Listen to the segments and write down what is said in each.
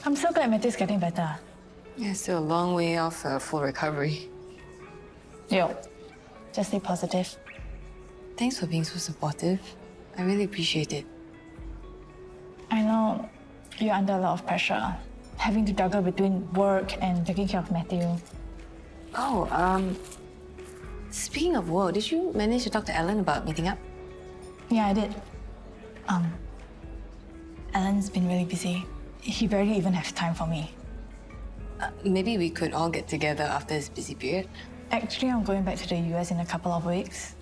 I'm so glad Matthew's getting better. Yeah, still a long way off full recovery. Yo, just stay positive. Thanks for being so supportive. I really appreciate it. I know you're under a lot of pressure, having to juggle between work and taking care of Matthew. Oh, speaking of work, did you manage to talk to Ellen about meeting up? Yeah, I did. Alan's been really busy. He barely even has time for me. Maybe we could all get together after his busy period. Actually, I'm going back to the US in a couple of weeks.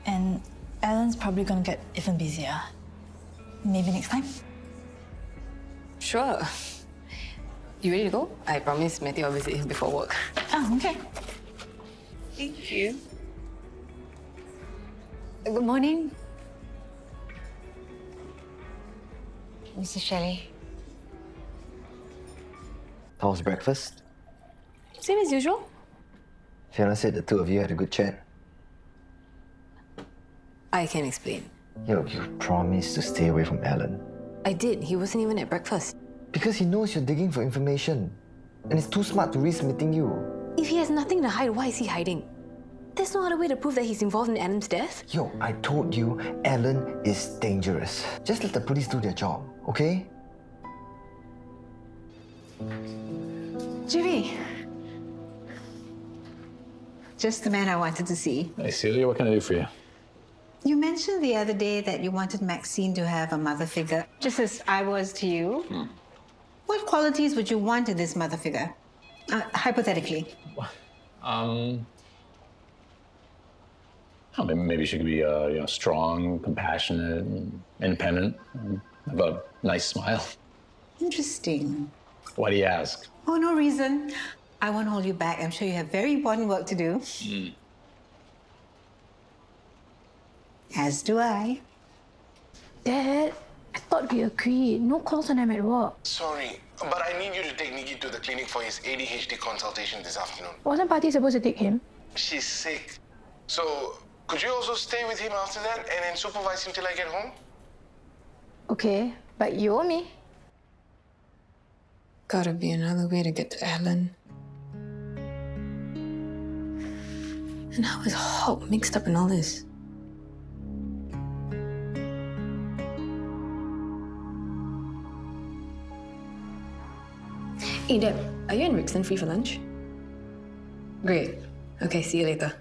And Alan's probably gonna get even busier. Maybe next time? Sure. You ready to go? I promise Matthew will visit him before work. Oh, okay. Thank you. Good morning. Mrs. Shelley. How was breakfast? Same as usual. Fiona said the two of you had a good chat. I can explain. Yoke, you promised to stay away from Alan. I did. He wasn't even at breakfast. Because he knows you're digging for information. And he's too smart to risk meeting you. If he has nothing to hide, why is he hiding? There's no other way to prove that he's involved in Adam's death. Yo, I told you, Alan is dangerous. Just let the police do their job, okay? Jimmy. Just the man I wanted to see. Hey, Celia, what can I do for you? You mentioned the other day that you wanted Maxine to have a mother figure, just as I was to you. What qualities would you want in this mother figure? Hypothetically. Maybe she could be, strong, compassionate, and independent, have a nice smile. Interesting. Why do you ask? Oh, no reason. I won't hold you back. I'm sure you have very important work to do. As do I. Dad, I thought we agreed. No calls when I'm at work. Sorry, but I need you to take Nikky to the clinic for his ADHD consultation this afternoon. Wasn't Patty supposed to take him? She's sick. So, could you also stay with him after that and then supervise him till I get home? Okay, but you owe me. Gotta be another way to get to Alan. And how is Hock mixed up in all this? Hey, Deb, are you and Rickson free for lunch? Great. Okay, see you later.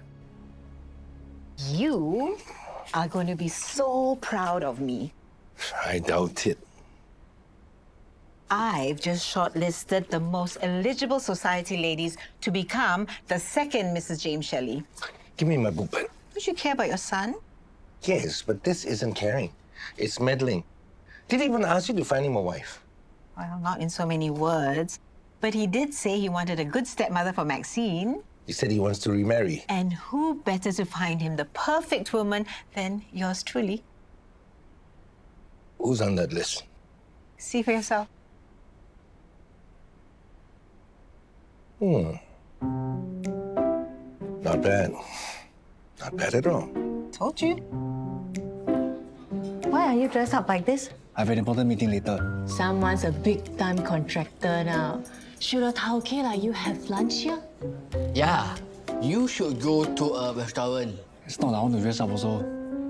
You are going to be so proud of me. I doubt it. I've just shortlisted the most eligible society ladies to become the second Mrs. James Shelley. Give me my book pen. Don't you care about your son? Yes, but this isn't caring. It's meddling. Did he even ask you to find him a wife? Well, not in so many words. But he did say he wanted a good stepmother for Maxine. He said he wants to remarry. And who better to find him the perfect woman than yours truly? Who's on that list? See for yourself. Not bad. Not bad at all. Told you. Why are you dressed up like this? I have an important meeting later. Someone's a big-time contractor now. Should okay like you have lunch here? Yeah, you should go to a restaurant. It's not I want to dress up also.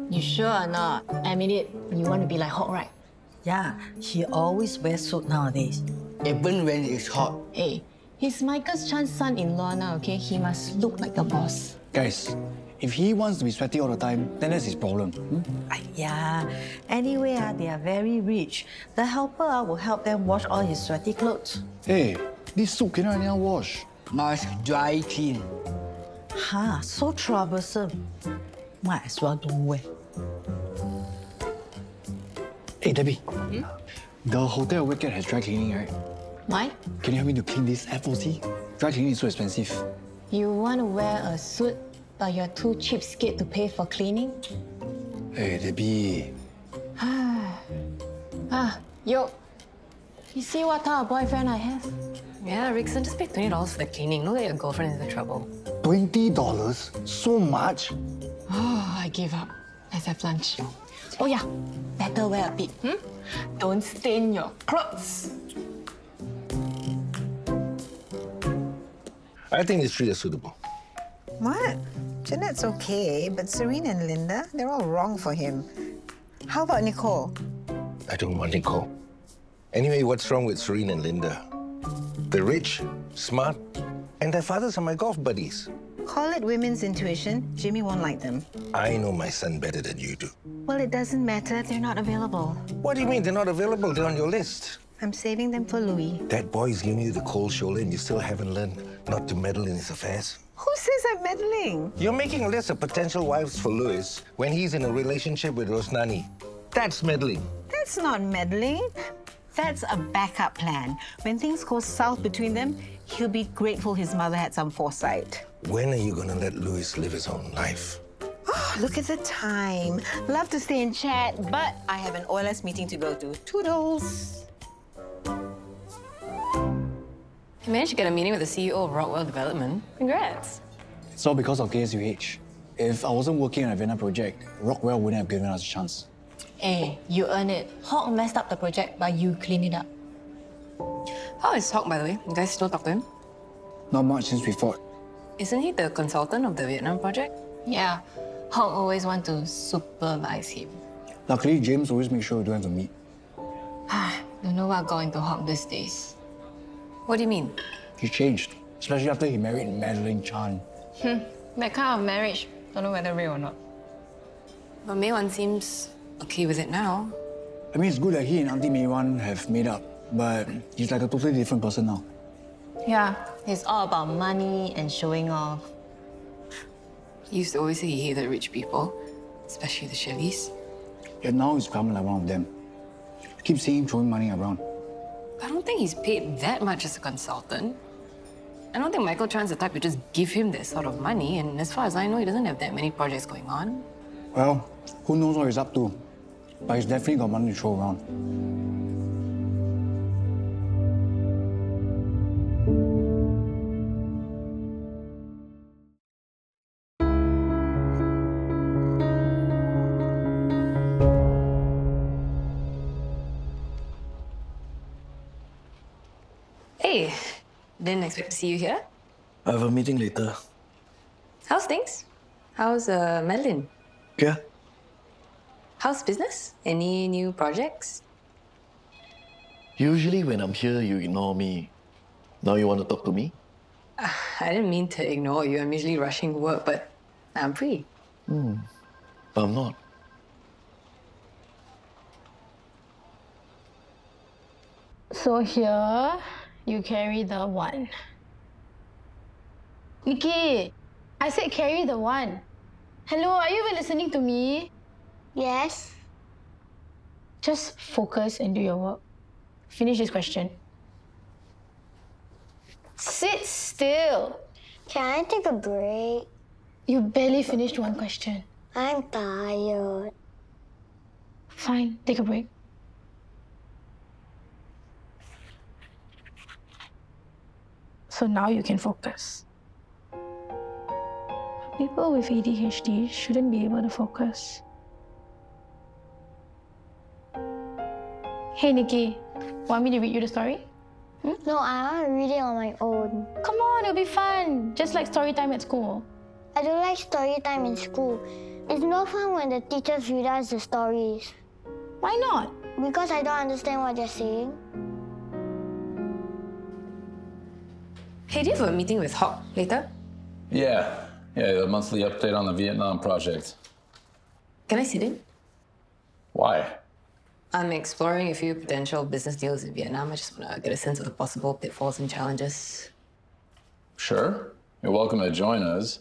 You sure or not? Admit it, you want to be like Hock, right? Yeah, he always wears suit nowadays. Even when it's hot. Hey, he's Michael's Chan's son-in-law now, okay? He must look like the boss. Guys, if he wants to be sweaty all the time, then that's his problem. Yeah. Anyway, they are very rich. The helper will help them wash all his sweaty clothes. Hey, this soup cannot anyhow wash. Must dry clean. So troublesome. Might as well don't wear. Hey, Debbie. The hotel Wicked has dry cleaning, right? Why? Can you help me to clean this FOC? Dry cleaning is so expensive. You want to wear a suit, but you're too cheapskate to pay for cleaning? Hey, Debbie. Yoke. You see what type of boyfriend I have? Yeah, Rickson, just pay $20 for the cleaning. Don't get your girlfriend into trouble. $20? So much? Oh, I give up. Let's have lunch. Oh yeah, better wear a bit. Don't stain your clothes. I think these three are suitable. What? Jeanette's okay, but Serene and Linda, they're all wrong for him. How about Nicole? I don't want Nicole. Anyway, what's wrong with Serene and Linda? They're rich, smart, and their fathers are my golf buddies. Call it women's intuition. Jimmy won't like them. I know my son better than you do. Well, it doesn't matter. They're not available. What do you mean they're not available? They're on your list. I'm saving them for Louis. That boy's giving you the cold shoulder and you still haven't learned not to meddle in his affairs. Who says I'm meddling? You're making a list of potential wives for Louis when he's in a relationship with Rosnani. That's meddling. That's not meddling. That's a backup plan. When things go south between them, he'll be grateful his mother had some foresight. When are you going to let Louis live his own life? Oh, look at the time. Love to stay and chat, but I have an OLS meeting to go to. Toodles. You managed to get a meeting with the CEO of Rockwell Development. Congrats. It's all because of KSUH. If I wasn't working on a Vienna project, Rockwell wouldn't have given us a chance. Hey, you earn it. Hock messed up the project, but you clean it up. How is Hock, by the way? You guys still talk to him? Not much since we fought. Isn't he the consultant of the Vietnam project? Yeah, Hock always want to supervise him. Luckily, James always makes sure we don't have to meet. Don't know what got into Hock these days. What do you mean? He changed, especially after he married Madeline Chan. That kind of marriage, don't know whether real or not. But Mei Wan seems okay with it now. I mean, it's good that he and Auntie Mei Wan have made up, but he's like a totally different person now. Yeah, it's all about money and showing off. He used to always say he hated rich people, especially the Shellys. And now he's becoming like one of them. I keep seeing him throwing money around. I don't think he's paid that much as a consultant. I don't think Michael Chan's the type to just give him that sort of money, and as far as I know, he doesn't have that many projects going on. Well, who knows what he's up to? But he's definitely got money to throw around. Hey, didn't expect to see you here. I have a meeting later. How's things? How's Madeline? Yeah. How's business? Any new projects? Usually when I'm here, you ignore me. Now you want to talk to me? I didn't mean to ignore you. I'm usually rushing work, but I'm free. But I'm not. So here, you carry the 1. Nikky, I said carry the 1. Hello, are you even listening to me? Yes. Just focus and do your work. Finish this question. Sit still. Can I take a break? You barely finished one question. I'm tired. Fine, take a break. So now you can focus. People with ADHD shouldn't be able to focus. Hey, Nikky, want me to read you the story? No, I want to read it on my own. Come on, it'll be fun. Just like story time at school. I don't like story time in school. It's no fun when the teachers read us the stories. Why not? Because I don't understand what they're saying. Hey, do you have a meeting with Hock later? Yeah, the monthly update on the Vietnam project. Can I sit in? Why? I'm exploring a few potential business deals in Vietnam. I just want to get a sense of the possible pitfalls and challenges. Sure. You're welcome to join us.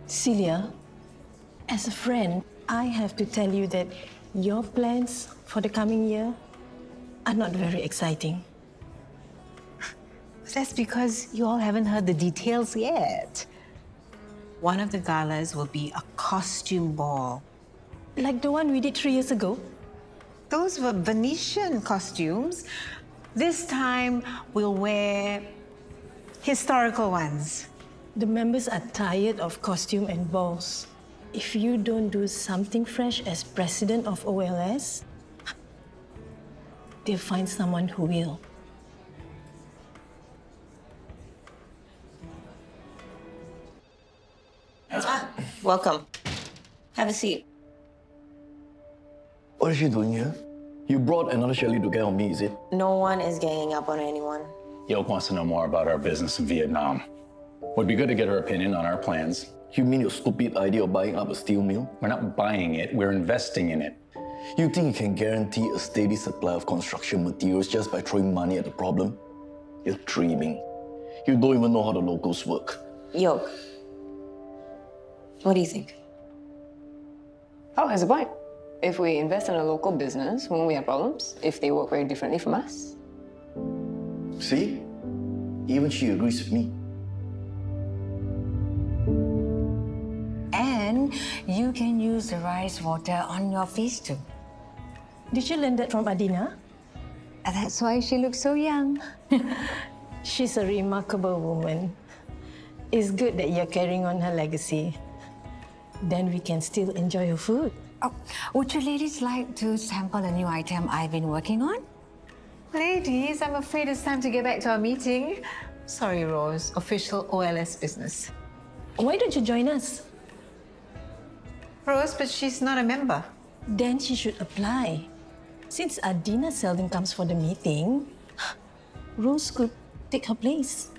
Celia, as a friend, I have to tell you that your plans for the coming year are not very exciting. That's because you all haven't heard the details yet. One of the galas will be a costume ball. Like the one we did 3 years ago? Those were Venetian costumes. This time, we'll wear historical ones. The members are tired of costume and balls. If you don't do something fresh as president of OLS, they'll find someone who will. Welcome. Have a seat. What is she doing here? You brought another Shelley to get on me, is it? No one is ganging up on anyone. Yoke wants to know more about our business in Vietnam. Would be good to get her opinion on our plans. You mean your stupid idea of buying up a steel mill? We're not buying it, we're investing in it. You think you can guarantee a steady supply of construction materials just by throwing money at the problem? You're dreaming. You don't even know how the locals work. Yoke, what do you think? Oh, has a point. If we invest in a local business, won't we have problems if they work very differently from us? See? Even she agrees with me. And you can use the rice water on your face too. Did you learn that from Adina? That's why she looks so young. She's a remarkable woman. It's good that you're carrying on her legacy. Then we can still enjoy her food. Oh, would you ladies like to sample a new item I've been working on? Ladies, I'm afraid it's time to get back to our meeting. Sorry, Rose. Official OLS business. Why don't you join us? Rose, but she's not a member. Then she should apply. Since Adina seldom comes for the meeting, Rose could take her place.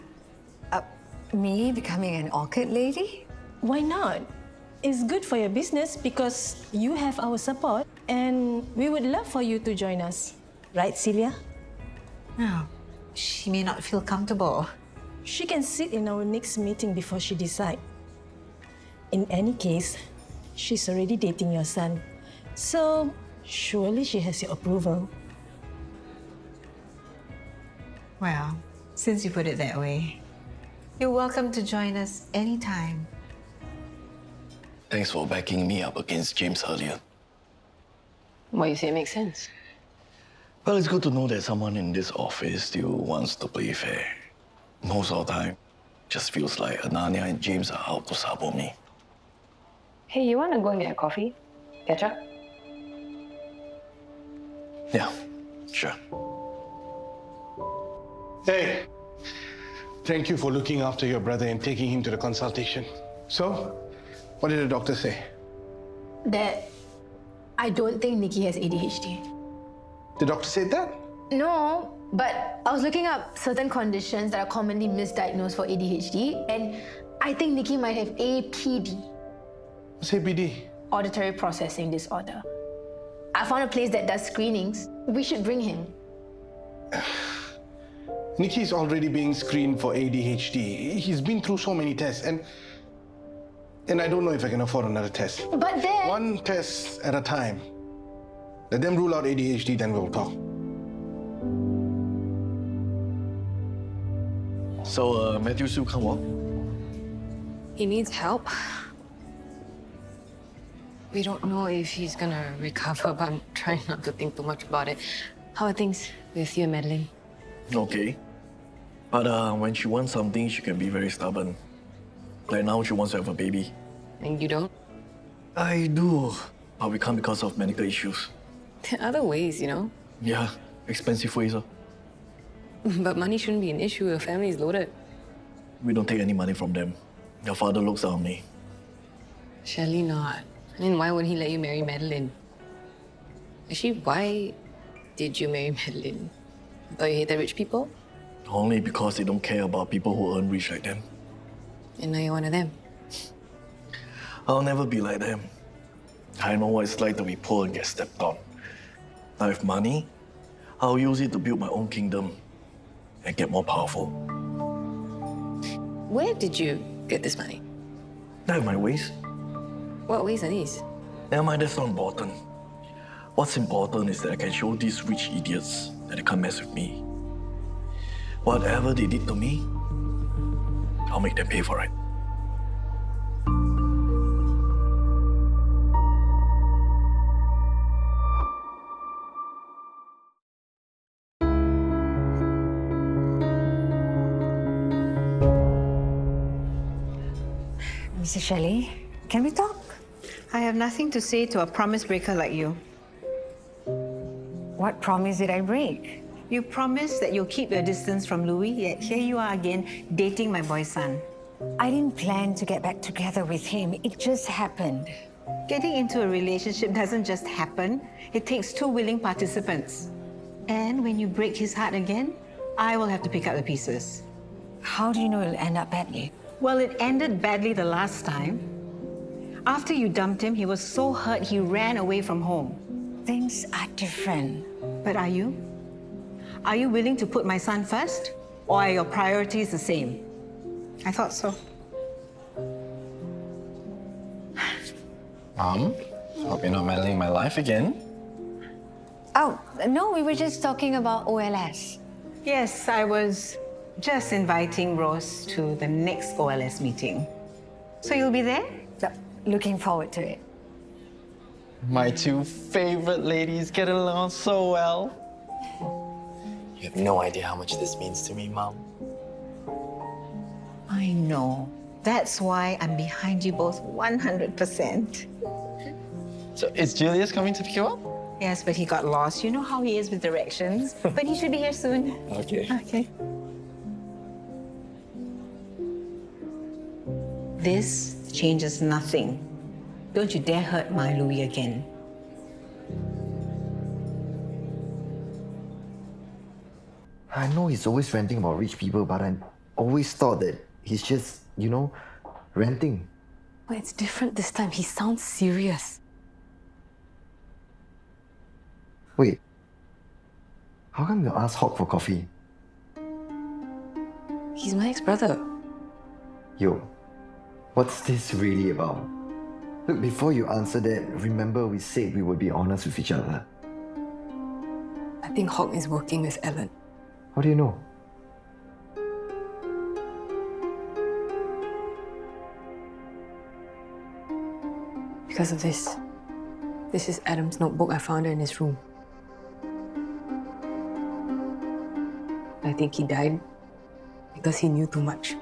Me becoming an orchid lady? Why not? It's good for your business because you have our support and we would love for you to join us. Right, Celia? No, she may not feel comfortable. She can sit in our next meeting before she decides. In any case, she's already dating your son. So, surely she has your approval. Well, since you put it that way, you're welcome to join us anytime. Thanks for backing me up against James earlier. What you say makes sense. Well, it's good to know that someone in this office still wants to play fair. Most of the time, just feels like Ananya and James are out to sabo me. Hey, you want to go and get a coffee? Catch up? Yeah, sure. Hey, thank you for looking after your brother and taking him to the consultation. So, what did the doctor say? Dad, I don't think Nikky has ADHD. The doctor said that? No, but I was looking up certain conditions that are commonly misdiagnosed for ADHD, and I think Nikky might have APD. What's APD? Auditory Processing Disorder. I found a place that does screenings. We should bring him. Nikky's already being screened for ADHD. He's been through so many tests, and I don't know if I can afford another test. But then... One test at a time. Let them rule out ADHD, then we'll talk. So, Matthew still can't walk? He needs help. We don't know if he's gonna recover, but I'm trying not to think too much about it. How are things with you and Madeline? Okay. But when she wants something, she can be very stubborn. Like now, she wants to have a baby. And you don't? I do, but we can't because of medical issues. There are other ways, you know? Yeah, expensive ways. But money shouldn't be an issue. Your family is loaded. We don't take any money from them. Your father looks down on me. Surely not. I mean, why would he let you marry Madeline? Actually, why did you marry Madeline? I thought you hated rich people? Only because they don't care about people who earn rich like them. And now you're one of them. I'll never be like them. I know what it's like to be poor and get stepped on. Now with money, I'll use it to build my own kingdom and get more powerful. Where did you get this money? I have my ways. What ways are these? Never mind, that's not important. What's important is that I can show these rich idiots that they can't mess with me. Whatever they did to me, I'll make them pay for it. Mrs. Shelley, can we talk? I have nothing to say to a promise breaker like you. What promise did I break? You promised that you'll keep your distance from Louis, yet here you are again, dating my boy's son. I didn't plan to get back together with him. It just happened. Getting into a relationship doesn't just happen. It takes two willing participants. And when you break his heart again, I will have to pick up the pieces. How do you know it'll end up badly? Well, it ended badly the last time. After you dumped him, he was so hurt he ran away from home. Things are different. But are you? Are you willing to put my son first? Or are your priorities the same? I thought so. Mom, hope you're not meddling my life again. Oh, no, we were just talking about OLS. Yes, I was just inviting Rose to the next OLS meeting. So you'll be there? Yep, looking forward to it. My two favorite ladies get along so well. You have no idea how much this means to me, Mom. I know. That's why I'm behind you both 100%. So is Julius coming to pick you up? Yes, but he got lost. You know how he is with directions. But he should be here soon. Okay. Okay. This changes nothing. Don't you dare hurt my Louis again. I know he's always ranting about rich people, but I always thought that he's just, you know, ranting. Well, it's different this time. He sounds serious. Wait, how come you asked Hock for coffee? He's my ex-brother. Yo, what's this really about? Look, before you answer that, remember we said we would be honest with each other. I think Hock is working with Ellen. How do you know? Because of this. This is Adam's notebook. I found it in his room. I think he died because he knew too much.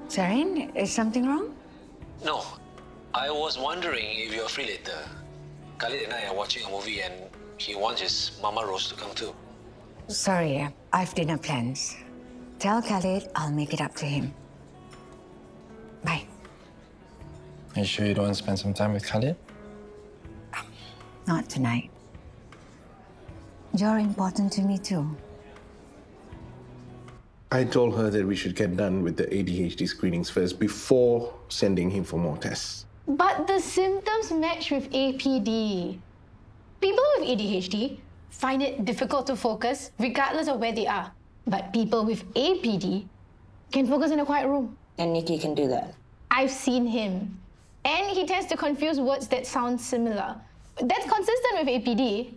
Saren, is something wrong? No. I was wondering if you're free later. Khalid and I are watching a movie and he wants his Mama Rose to come too. Sorry, I've dinner plans. Tell Khalid I'll make it up to him. Bye. Are you sure you don't want to spend some time with Khalid? Not tonight. You're important to me too. I told her that we should get done with the ADHD screenings first before sending him for more tests. But the symptoms match with APD. People with ADHD find it difficult to focus regardless of where they are. But people with APD can focus in a quiet room. And Nikky can do that. I've seen him. And he tends to confuse words that sound similar. That's consistent with APD.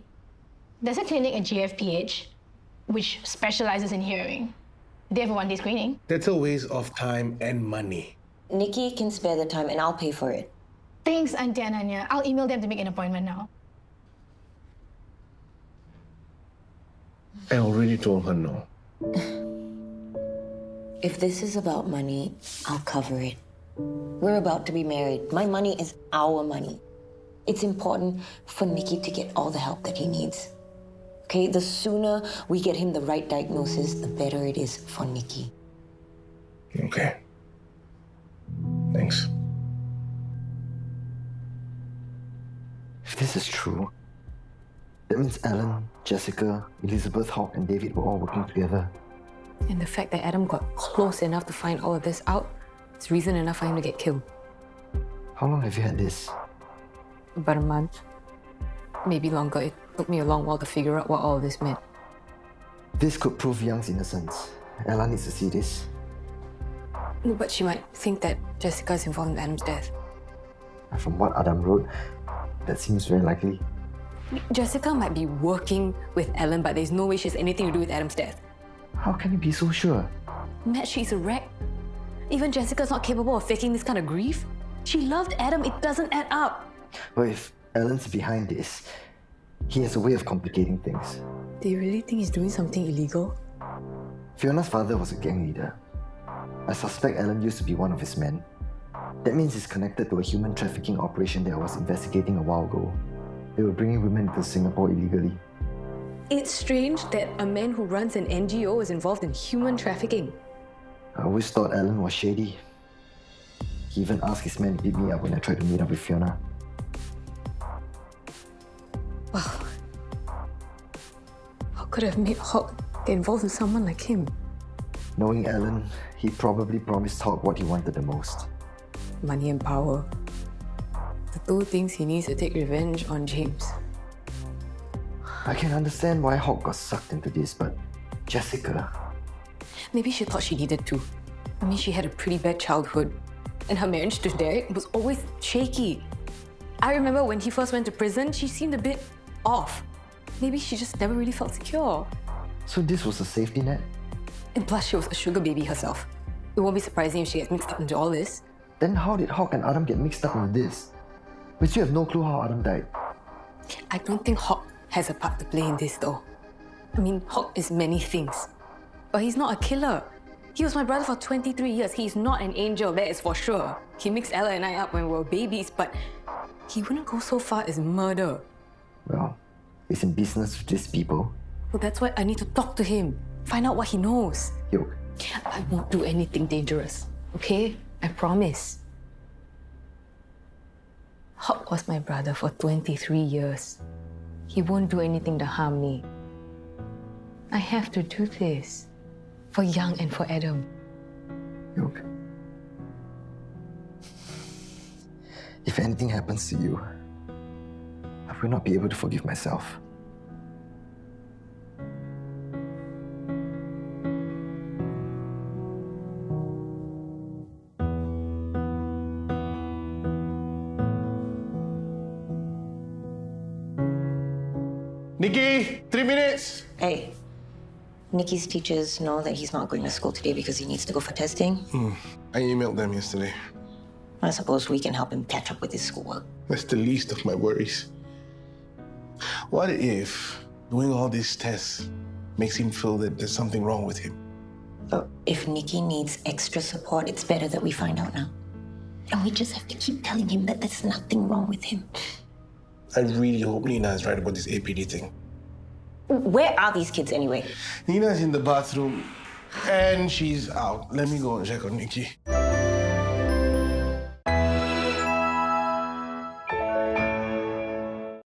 There's a clinic at GFPH which specializes in hearing. They have a one-day screening. That's a waste of time and money. Nikky can spare the time and I'll pay for it. Thanks, Auntie Ananya. I'll email them to make an appointment now. I already told her no. If this is about money, I'll cover it. We're about to be married. My money is our money. It's important for Nikky to get all the help that he needs. Okay, the sooner we get him the right diagnosis, the better it is for Nikky. Okay. Thanks. If this is true, that means Ellen, Jessica, Elizabeth, Hock, and David were all working together. And the fact that Adam got close enough to find all of this out is reason enough for him to get killed. How long have you had this? About a month. Maybe longer. It took me a long while to figure out what all of this meant. This could prove Young's innocence. Ella needs to see this. No, but she might think that Jessica is involved in Adam's death. From what Adam wrote, that seems very likely. Jessica might be working with Ellen, but there's no way she has anything to do with Adam's death. How can you be so sure? Matt, she's a wreck. Even Jessica's not capable of faking this kind of grief. She loved Adam. It doesn't add up. But if Ellen's behind this, he has a way of complicating things. Do you really think he's doing something illegal? Fiona's father was a gang leader. I suspect Ellen used to be one of his men. That means he's connected to a human trafficking operation that I was investigating a while ago. They were bringing women to Singapore illegally. It's strange that a man who runs an NGO is involved in human trafficking. I always thought Alan was shady. He even asked his men to beat me up when I tried to meet up with Fiona. Wow. How could I have made Hock get involved with someone like him? Knowing Alan, he probably promised Hock what he wanted the most. Money and power. The two things he needs to take revenge on James. I can understand why Hock got sucked into this, but Jessica... Maybe she thought she needed to. I mean, she had a pretty bad childhood. And her marriage to Derek was always shaky. I remember when he first went to prison, she seemed a bit off. Maybe she just never really felt secure. So this was a safety net? And plus, she was a sugar baby herself. It won't be surprising if she gets mixed up into all this. Then how did Hock and Adam get mixed up into this? We still have no clue how Adam died. I don't think Hock has a part to play in this, though. I mean, Hock is many things. But he's not a killer. He was my brother for 23 years. He's not an angel, that is for sure. He mixed Ella and I up when we were babies, but he wouldn't go so far as murder. Well, he's in business with these people. Well, that's why I need to talk to him. Find out what he knows. Yoke. I won't do anything dangerous, okay? I promise. Hock was my brother for 23 years. He won't do anything to harm me. I have to do this. For Young and for Adam. Yoke. If anything happens to you, I will not be able to forgive myself. Nikky, 3 minutes! Hey, Nikki's teachers know that he's not going to school today because he needs to go for testing. I emailed them yesterday. I suppose we can help him catch up with his schoolwork. That's the least of my worries. What if doing all these tests makes him feel that there's something wrong with him? If Nikky needs extra support, it's better that we find out now. And we just have to keep telling him that there's nothing wrong with him. I really hope Nina is right about this APD thing. Where are these kids anyway? Nina's in the bathroom and she's out. Let me go and check on Nikky.